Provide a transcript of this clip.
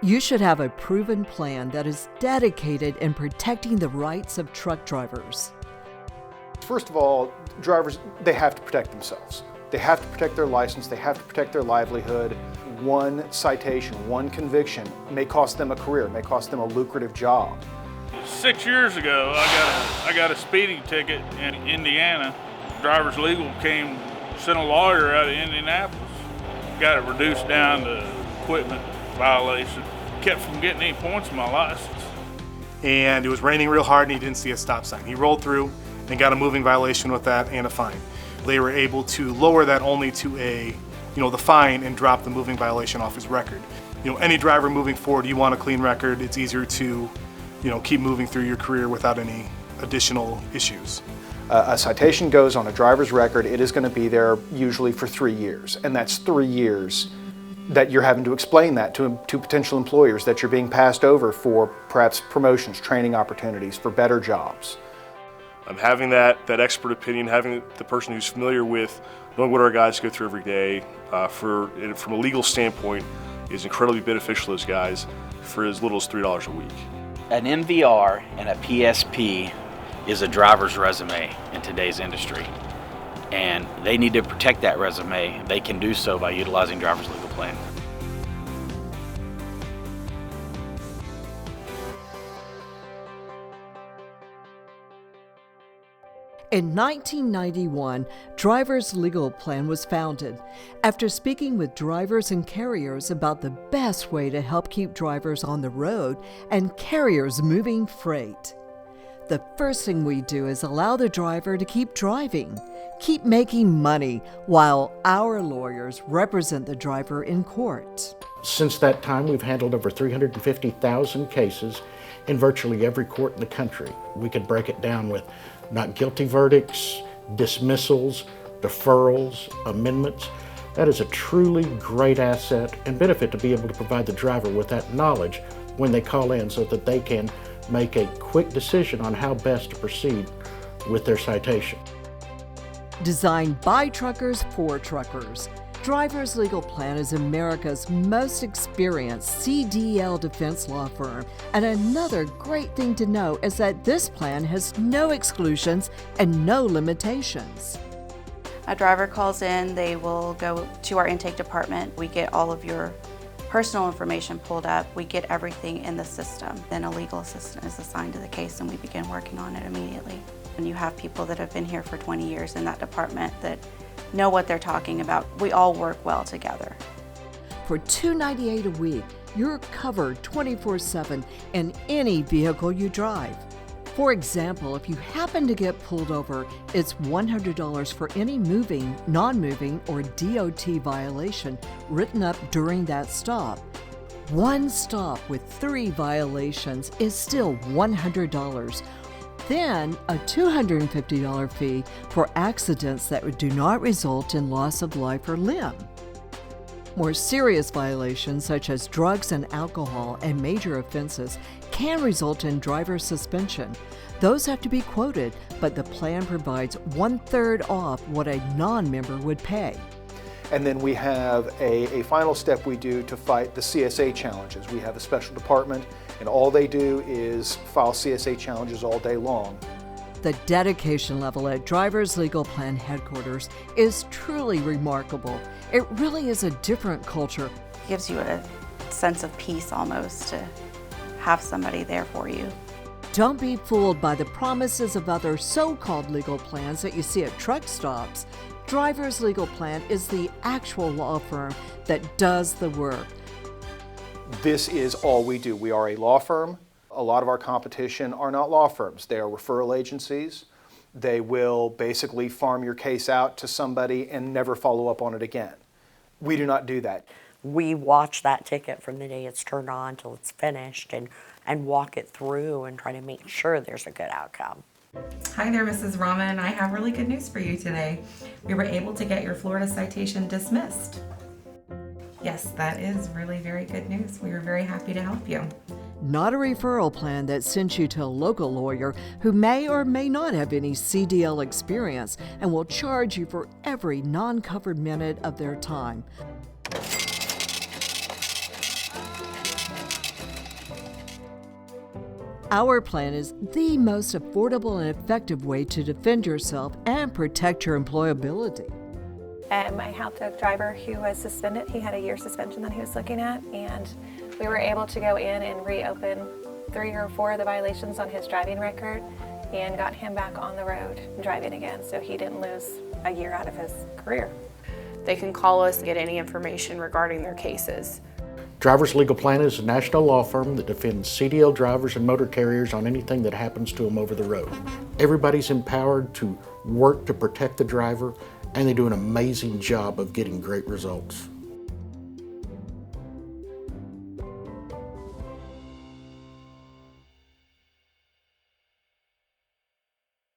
You should have a proven plan that is dedicated in protecting the rights of truck drivers. First of all, drivers, they have to protect themselves. They have to protect their license, they have to protect their livelihood. One citation, one conviction may cost them a career, may cost them a lucrative job. 6 years ago, I got a speeding ticket in Indiana. Drivers Legal sent a lawyer out of Indianapolis, got it reduced down to equipment violation, kept from getting any points on my license. And it was raining real hard and he didn't see a stop sign. He rolled through and got a moving violation with that and a fine. They were able to lower that only to the fine and drop the moving violation off his record. Any driver moving forward, you want a clean record. It's easier to, keep moving through your career without any additional issues. A citation goes on a driver's record, it is going to be there usually for 3 years. And that's 3 years that you're having to explain that to potential employers, that you're being passed over for perhaps promotions, training opportunities, for better jobs. Having that expert opinion, having the person who's familiar with knowing what our guys go through every day, from a legal standpoint, is incredibly beneficial to those guys for as little as $3 a week. An MVR and a PSP is a driver's resume in today's industry, and they need to protect that resume. They can do so by utilizing driver's legal plan. In 1991, Drivers Legal Plan was founded after speaking with drivers and carriers about the best way to help keep drivers on the road and carriers moving freight. The first thing we do is allow the driver to keep driving, keep making money, while our lawyers represent the driver in court. Since that time, we've handled over 350,000 cases in virtually every court in the country. We could break it down with not guilty verdicts, dismissals, deferrals, amendments. That is a truly great asset and benefit to be able to provide the driver with that knowledge when they call in so that they can make a quick decision on how best to proceed with their citation. Designed by truckers for truckers, Drivers Legal Plan is America's most experienced CDL defense law firm. And another great thing to know is that this plan has no exclusions and no limitations. A driver calls in, they will go to our intake department. We get all of your personal information pulled up. We get everything in the system. Then a legal assistant is assigned to the case and we begin working on it immediately. And you have people that have been here for 20 years in that department that know what they're talking about. We all work well together. For $298 a week, you're covered 24/7 in any vehicle you drive. For example, if you happen to get pulled over, it's $100 for any moving, non-moving, or DOT violation written up during that stop. One stop with 3 violations is still $100. Then a $250 fee for accidents that do not result in loss of life or limb. More serious violations such as drugs and alcohol and major offenses can result in driver suspension. Those have to be quoted, but the plan provides 1/3 off what a non-member would pay. And then we have a final step we do to fight the CSA challenges. We have a special department, and all they do is file CSA challenges all day long. The dedication level at Drivers Legal Plan headquarters is truly remarkable. It really is a different culture. It gives you a sense of peace almost to have somebody there for you. Don't be fooled by the promises of other so-called legal plans that you see at truck stops. Drivers Legal Plan is the actual law firm that does the work. This is all we do. We are a law firm. A lot of our competition are not law firms. They are referral agencies. They will basically farm your case out to somebody and never follow up on it again. We do not do that. We watch that ticket from the day it's turned on till it's finished and walk it through and try to make sure there's a good outcome. Hi there, Mrs. Rahman. I have really good news for you today. We were able to get your Florida citation dismissed. Yes, that is really very good news. We were very happy to help you. Not a referral plan that sends you to a local lawyer who may or may not have any CDL experience and will charge you for every non-covered minute of their time. Our plan is the most affordable and effective way to defend yourself and protect your employability. I helped a driver who was suspended. He had a year suspension that he was looking at, and we were able to go in and reopen 3 or 4 of the violations on his driving record and got him back on the road driving again, so he didn't lose a year out of his career. They can call us and get any information regarding their cases. Drivers Legal Plan is a national law firm that defends CDL drivers and motor carriers on anything that happens to them over the road. Everybody's empowered to work to protect the driver, and they do an amazing job of getting great results.